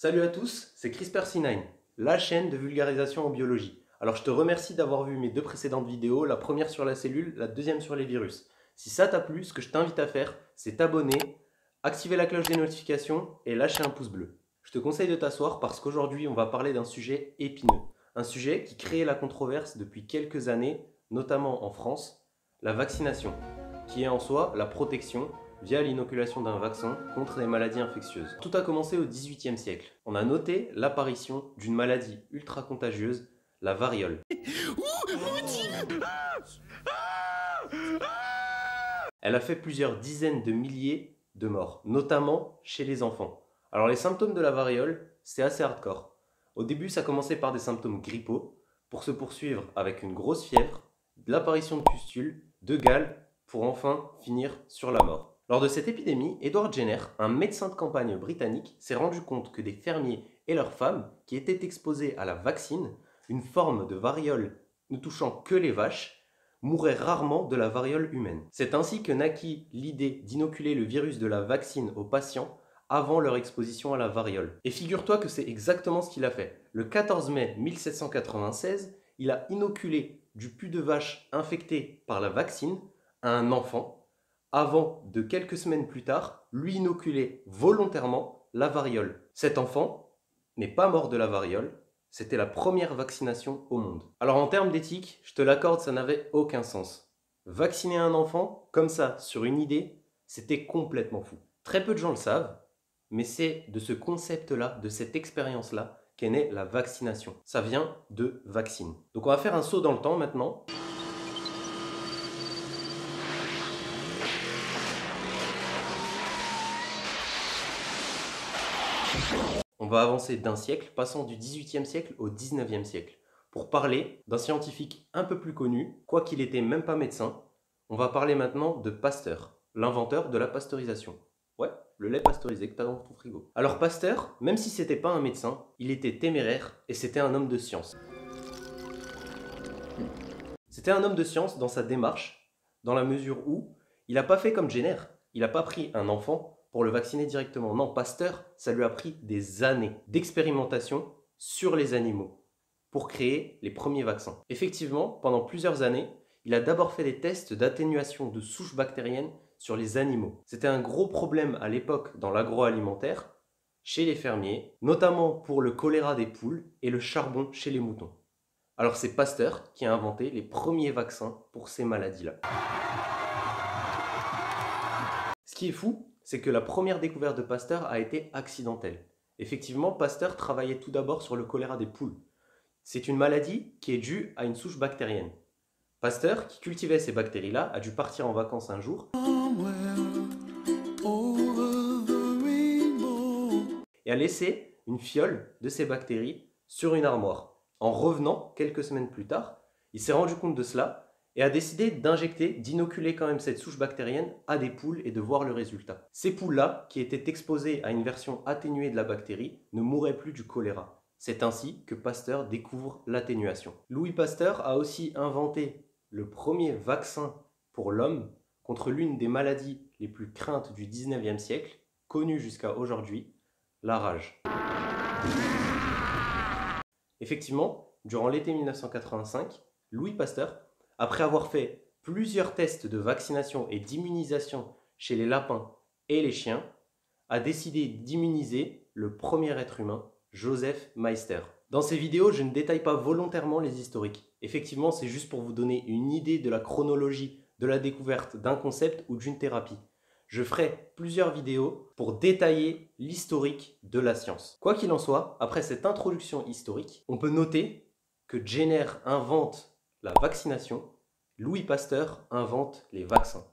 Salut à tous, c'est CRISPR-Cas9, la chaîne de vulgarisation en biologie. Alors je te remercie d'avoir vu mes deux précédentes vidéos, la première sur la cellule, la deuxième sur les virus. Si ça t'a plu, ce que je t'invite à faire, c'est t'abonner, activer la cloche des notifications et lâcher un pouce bleu. Je te conseille de t'asseoir parce qu'aujourd'hui on va parler d'un sujet épineux. Un sujet qui crée la controverse depuis quelques années, notamment en France, la vaccination, qui est en soi la protection via l'inoculation d'un vaccin contre les maladies infectieuses. Tout a commencé au XVIIIe siècle. On a noté l'apparition d'une maladie ultra contagieuse, la variole. Elle a fait plusieurs dizaines de milliers de morts, notamment chez les enfants. Alors les symptômes de la variole, c'est assez hardcore. Au début, ça commençait par des symptômes grippaux, pour se poursuivre avec une grosse fièvre, de l'apparition de pustules, de gale, pour enfin finir sur la mort. Lors de cette épidémie, Edward Jenner, un médecin de campagne britannique, s'est rendu compte que des fermiers et leurs femmes qui étaient exposés à la vaccine, une forme de variole ne touchant que les vaches, mouraient rarement de la variole humaine. C'est ainsi que naquit l'idée d'inoculer le virus de la vaccine aux patients avant leur exposition à la variole. Et figure-toi que c'est exactement ce qu'il a fait. Le 14 mai 1796, il a inoculé du pus de vache infecté par la vaccine à un enfant, avant de quelques semaines plus tard, lui inoculer volontairement la variole. Cet enfant n'est pas mort de la variole, c'était la première vaccination au monde. Alors en termes d'éthique, je te l'accorde, ça n'avait aucun sens. Vacciner un enfant, comme ça, sur une idée, c'était complètement fou. Très peu de gens le savent, mais c'est de ce concept-là, de cette expérience-là, qu'est née la vaccination. Ça vient de vaccine. Donc on va faire un saut dans le temps maintenant. On va avancer d'un siècle, passant du XVIIIe siècle au XIXe siècle. Pour parler d'un scientifique un peu plus connu, quoiqu'il n'était même pas médecin, on va parler maintenant de Pasteur, l'inventeur de la pasteurisation. Ouais, le lait pasteurisé que tu as dans ton frigo. Alors Pasteur, même si c'était pas un médecin, il était téméraire et c'était un homme de science. C'était un homme de science dans sa démarche, dans la mesure où il n'a pas fait comme Jenner, il n'a pas pris un enfant pour le vacciner directement. Non, Pasteur, ça lui a pris des années d'expérimentation sur les animaux pour créer les premiers vaccins. Effectivement, pendant plusieurs années, il a d'abord fait des tests d'atténuation de souches bactériennes sur les animaux. C'était un gros problème à l'époque dans l'agroalimentaire, chez les fermiers, notamment pour le choléra des poules et le charbon chez les moutons. Alors c'est Pasteur qui a inventé les premiers vaccins pour ces maladies-là. Ce qui est fou, c'est que la première découverte de Pasteur a été accidentelle. Effectivement, Pasteur travaillait tout d'abord sur le choléra des poules. C'est une maladie qui est due à une souche bactérienne. Pasteur, qui cultivait ces bactéries-là, a dû partir en vacances un jour et a laissé une fiole de ces bactéries sur une armoire. En revenant quelques semaines plus tard, il s'est rendu compte de cela et a décidé d'injecter, d'inoculer quand même cette souche bactérienne à des poules et de voir le résultat. Ces poules-là, qui étaient exposées à une version atténuée de la bactérie, ne mouraient plus du choléra. C'est ainsi que Pasteur découvre l'atténuation. Louis Pasteur a aussi inventé le premier vaccin pour l'homme contre l'une des maladies les plus craintes du 19e siècle, connue jusqu'à aujourd'hui, la rage. Effectivement, durant l'été 1985, Louis Pasteur, après avoir fait plusieurs tests de vaccination et d'immunisation chez les lapins et les chiens, a décidé d'immuniser le premier être humain, Joseph Meister. Dans ces vidéos, je ne détaille pas volontairement les historiques. Effectivement, c'est juste pour vous donner une idée de la chronologie de la découverte d'un concept ou d'une thérapie. Je ferai plusieurs vidéos pour détailler l'historique de la science. Quoi qu'il en soit, après cette introduction historique, on peut noter que Jenner invente la vaccination, Louis Pasteur invente les vaccins.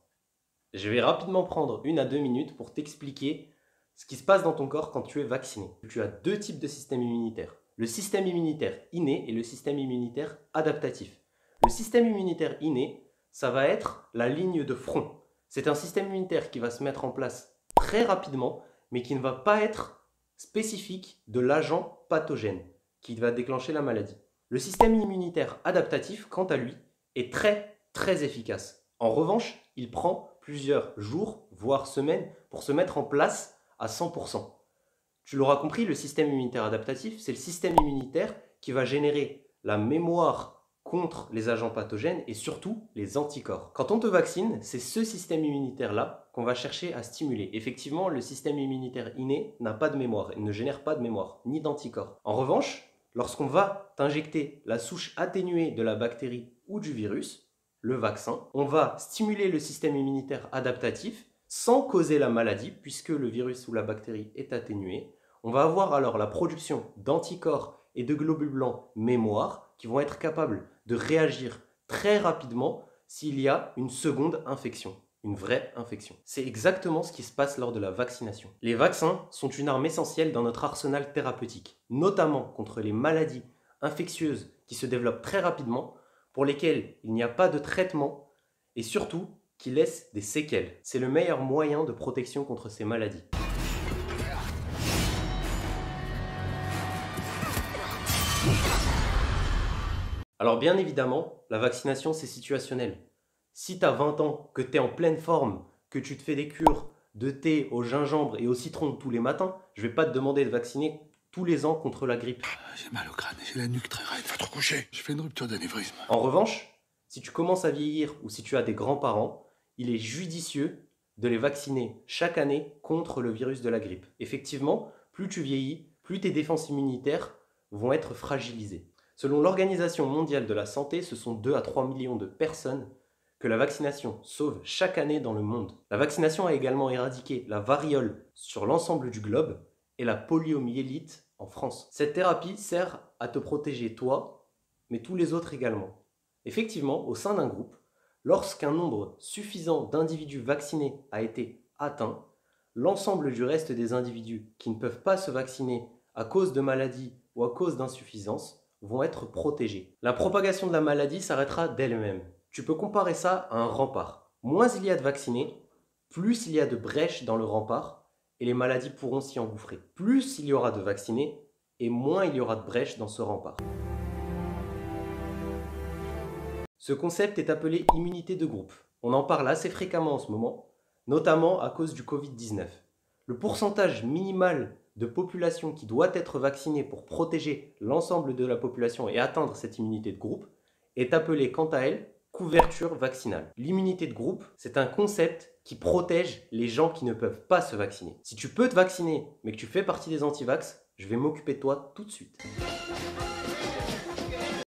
Je vais rapidement prendre 1 à 2 minutes pour t'expliquer ce qui se passe dans ton corps quand tu es vacciné. Tu as deux types de système immunitaire. Le système immunitaire inné et le système immunitaire adaptatif. Le système immunitaire inné, ça va être la ligne de front. C'est un système immunitaire qui va se mettre en place très rapidement, mais qui ne va pas être spécifique de l'agent pathogène qui va déclencher la maladie. Le système immunitaire adaptatif, quant à lui, est très efficace. En revanche, il prend plusieurs jours, voire semaines, pour se mettre en place à 100%. Tu l'auras compris, le système immunitaire adaptatif, c'est le système immunitaire qui va générer la mémoire contre les agents pathogènes et surtout les anticorps. Quand on te vaccine, c'est ce système immunitaire-là qu'on va chercher à stimuler. Effectivement, le système immunitaire inné n'a pas de mémoire, il ne génère pas de mémoire, ni d'anticorps. En revanche, lorsqu'on va t'injecter la souche atténuée de la bactérie ou du virus, le vaccin, on va stimuler le système immunitaire adaptatif sans causer la maladie, puisque le virus ou la bactérie est atténué. On va avoir alors la production d'anticorps et de globules blancs mémoire qui vont être capables de réagir très rapidement s'il y a une seconde infection, une vraie infection. C'est exactement ce qui se passe lors de la vaccination. Les vaccins sont une arme essentielle dans notre arsenal thérapeutique, notamment contre les maladies infectieuses qui se développent très rapidement, pour lesquelles il n'y a pas de traitement et surtout qui laissent des séquelles. C'est le meilleur moyen de protection contre ces maladies. Alors bien évidemment, la vaccination c'est situationnel. Si tu as 20 ans, que tu es en pleine forme, que tu te fais des cures de thé au gingembre et au citron tous les matins, je ne vais pas te demander de vacciner tous les ans contre la grippe. J'ai mal au crâne, j'ai la nuque très raide, va te recoucher. Je fais une rupture d'anévrisme. En revanche, si tu commences à vieillir ou si tu as des grands-parents, il est judicieux de les vacciner chaque année contre le virus de la grippe. Effectivement, plus tu vieillis, plus tes défenses immunitaires vont être fragilisées. Selon l'Organisation mondiale de la santé, ce sont 2 à 3 millions de personnes que la vaccination sauve chaque année dans le monde. La vaccination a également éradiqué la variole sur l'ensemble du globe et la poliomyélite en France. Cette thérapie sert à te protéger toi, mais tous les autres également. Effectivement, au sein d'un groupe, lorsqu'un nombre suffisant d'individus vaccinés a été atteint, l'ensemble du reste des individus qui ne peuvent pas se vacciner à cause de maladies ou à cause d'insuffisance vont être protégés. La propagation de la maladie s'arrêtera d'elle-même. Tu peux comparer ça à un rempart. Moins il y a de vaccinés, plus il y a de brèches dans le rempart et les maladies pourront s'y engouffrer. Plus il y aura de vaccinés et moins il y aura de brèches dans ce rempart. Ce concept est appelé immunité de groupe. On en parle assez fréquemment en ce moment, notamment à cause du Covid-19. Le pourcentage minimal de population qui doit être vaccinée pour protéger l'ensemble de la population et atteindre cette immunité de groupe est appelé quant à elle couverture vaccinale. L'immunité de groupe, c'est un concept qui protège les gens qui ne peuvent pas se vacciner. Si tu peux te vacciner mais que tu fais partie des antivax, je vais m'occuper de toi tout de suite.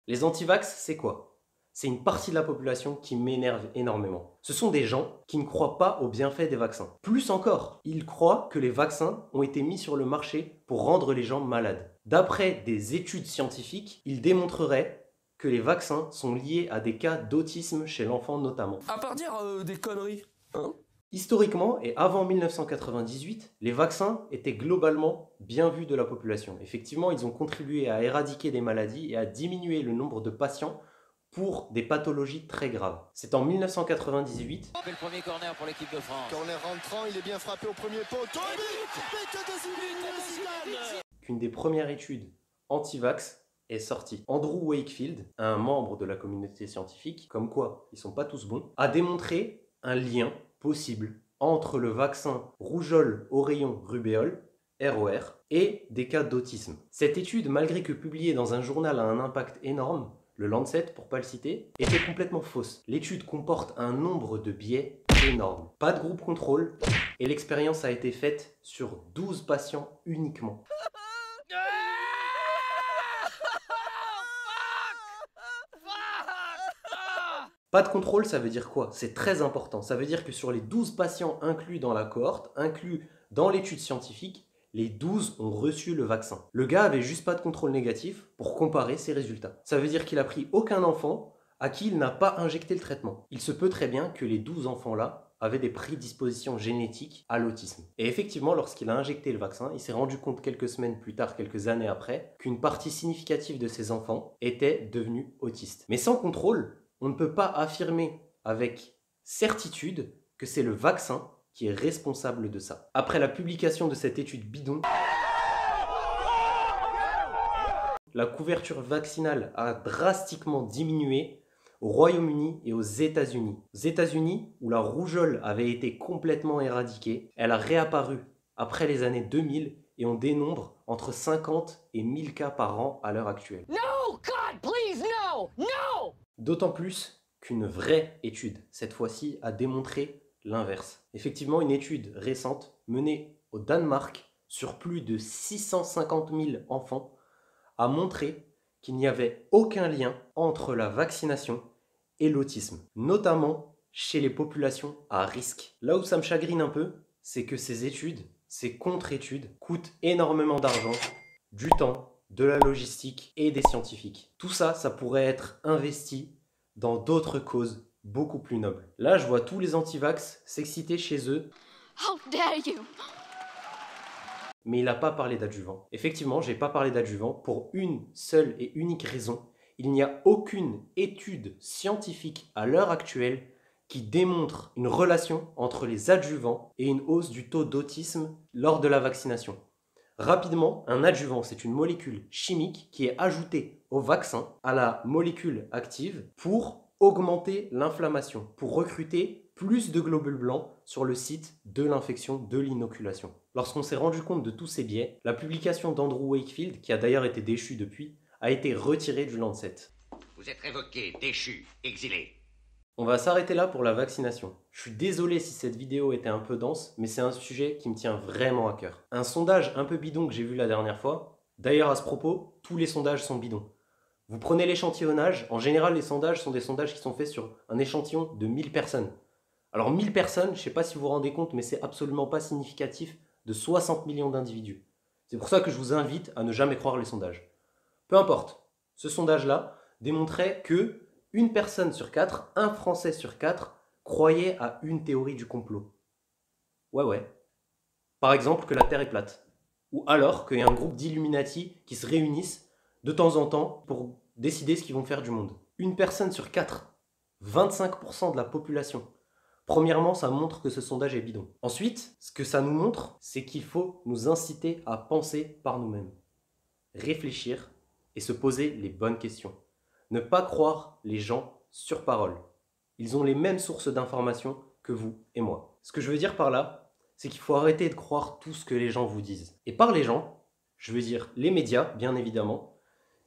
Les antivax, c'est quoi ? C'est une partie de la population qui m'énerve énormément. Ce sont des gens qui ne croient pas aux bienfaits des vaccins. Plus encore, ils croient que les vaccins ont été mis sur le marché pour rendre les gens malades. D'après des études scientifiques, ils démontreraient que les vaccins sont liés à des cas d'autisme chez l'enfant notamment. À part dire des conneries, hein ? Historiquement et avant 1998, les vaccins étaient globalement bien vus de la population. Effectivement, ils ont contribué à éradiquer des maladies et à diminuer le nombre de patients pour des pathologies très graves. C'est en 1998 Le premier corner pour l'équipe de France. Corner rentrant, il est bien frappé au premier poteau. qu'une des premières études anti-vax est sortie. Andrew Wakefield, un membre de la communauté scientifique, comme quoi ils sont pas tous bons, a démontré un lien possible entre le vaccin rougeole, oreillon, rubéole, ROR, et des cas d'autisme. Cette étude, malgré que publiée dans un journal à un impact énorme, le Lancet pour pas le citer, était complètement fausse. L'étude comporte un nombre de biais énorme. Pas de groupe contrôle et l'expérience a été faite sur 12 patients uniquement. Pas de contrôle, ça veut dire quoi? C'est très important. Ça veut dire que sur les 12 patients inclus dans la cohorte, inclus dans l'étude scientifique, les 12 ont reçu le vaccin. Le gars avait juste pas de contrôle négatif pour comparer ses résultats. Ça veut dire qu'il a pris aucun enfant à qui il n'a pas injecté le traitement. Il se peut très bien que les 12 enfants-là avaient des prédispositions génétiques à l'autisme. Et effectivement, lorsqu'il a injecté le vaccin, il s'est rendu compte quelques semaines plus tard, quelques années après, qu'une partie significative de ses enfants était devenue autiste. Mais sans contrôle, on ne peut pas affirmer avec certitude que c'est le vaccin qui est responsable de ça. Après la publication de cette étude bidon, la couverture vaccinale a drastiquement diminué au Royaume-Uni et aux États-Unis. Aux États-Unis, où la rougeole avait été complètement éradiquée, elle a réapparu après les années 2000 et on dénombre entre 50 et 1000 cas par an à l'heure actuelle. No, God, please, no! No! D'autant plus qu'une vraie étude, cette fois-ci, a démontré l'inverse. Effectivement, une étude récente menée au Danemark sur plus de 650 000 enfants a montré qu'il n'y avait aucun lien entre la vaccination et l'autisme, notamment chez les populations à risque. Là où ça me chagrine un peu, c'est que ces études, ces contre-études, coûtent énormément d'argent, du temps, de la logistique et des scientifiques. Tout ça, ça pourrait être investi dans d'autres causes beaucoup plus nobles. Là, je vois tous les anti-vax s'exciter chez eux. How dare you! Mais il n'a pas parlé d'adjuvant. Effectivement, j'ai pas parlé d'adjuvant pour une seule et unique raison. Il n'y a aucune étude scientifique à l'heure actuelle qui démontre une relation entre les adjuvants et une hausse du taux d'autisme lors de la vaccination. Rapidement, un adjuvant, c'est une molécule chimique qui est ajoutée au vaccin, à la molécule active, pour augmenter l'inflammation, pour recruter plus de globules blancs sur le site de l'infection, de l'inoculation. Lorsqu'on s'est rendu compte de tous ces biais, la publication d'Andrew Wakefield, qui a d'ailleurs été déchue depuis, a été retirée du Lancet. Vous êtes révoqué, déchu, exilé. On va s'arrêter là pour la vaccination. Je suis désolé si cette vidéo était un peu dense, mais c'est un sujet qui me tient vraiment à cœur. Un sondage un peu bidon que j'ai vu la dernière fois, d'ailleurs à ce propos, tous les sondages sont bidons. Vous prenez l'échantillonnage, en général les sondages sont des sondages qui sont faits sur un échantillon de 1000 personnes. Alors 1000 personnes, je ne sais pas si vous vous rendez compte, mais c'est absolument pas significatif de 60 millions d'individus. C'est pour ça que je vous invite à ne jamais croire les sondages. Peu importe, ce sondage-là démontrait que une personne sur 4, un Français sur 4, croyait à une théorie du complot. Ouais. Par exemple, que la Terre est plate. Ou alors qu'il y a un groupe d'Illuminati qui se réunissent de temps en temps pour décider ce qu'ils vont faire du monde. Une personne sur 4, 25% de la population. Premièrement, ça montre que ce sondage est bidon. Ensuite, ce que ça nous montre, c'est qu'il faut nous inciter à penser par nous-mêmes. Réfléchir et se poser les bonnes questions. Ne pas croire les gens sur parole. Ils ont les mêmes sources d'informations que vous et moi. Ce que je veux dire par là, c'est qu'il faut arrêter de croire tout ce que les gens vous disent. Et par les gens, je veux dire les médias, bien évidemment,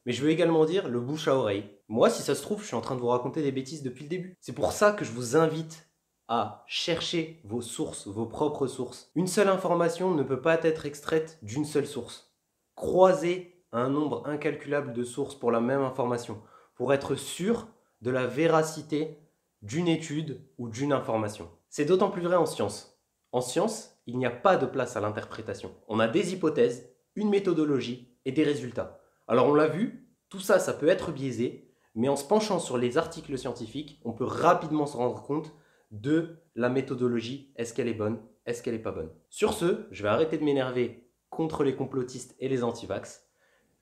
mais je veux également dire le bouche à oreille. Moi, si ça se trouve, je suis en train de vous raconter des bêtises depuis le début. C'est pour ça que je vous invite à chercher vos sources, vos propres sources. Une seule information ne peut pas être extraite d'une seule source. Croisez un nombre incalculable de sources pour la même information, pour être sûr de la véracité d'une étude ou d'une information. C'est d'autant plus vrai en science. En science, il n'y a pas de place à l'interprétation. On a des hypothèses, une méthodologie et des résultats. Alors on l'a vu, tout ça, ça peut être biaisé, mais en se penchant sur les articles scientifiques, on peut rapidement se rendre compte de la méthodologie. Est-ce qu'elle est bonne? Est-ce qu'elle n'est pas bonne? Sur ce, je vais arrêter de m'énerver contre les complotistes et les anti-vax.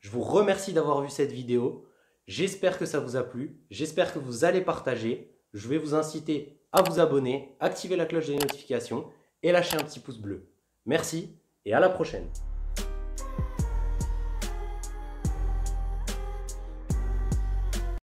Je vous remercie d'avoir vu cette vidéo. J'espère que ça vous a plu, j'espère que vous allez partager. Je vais vous inciter à vous abonner, activer la cloche des notifications et lâcher un petit pouce bleu. Merci et à la prochaine.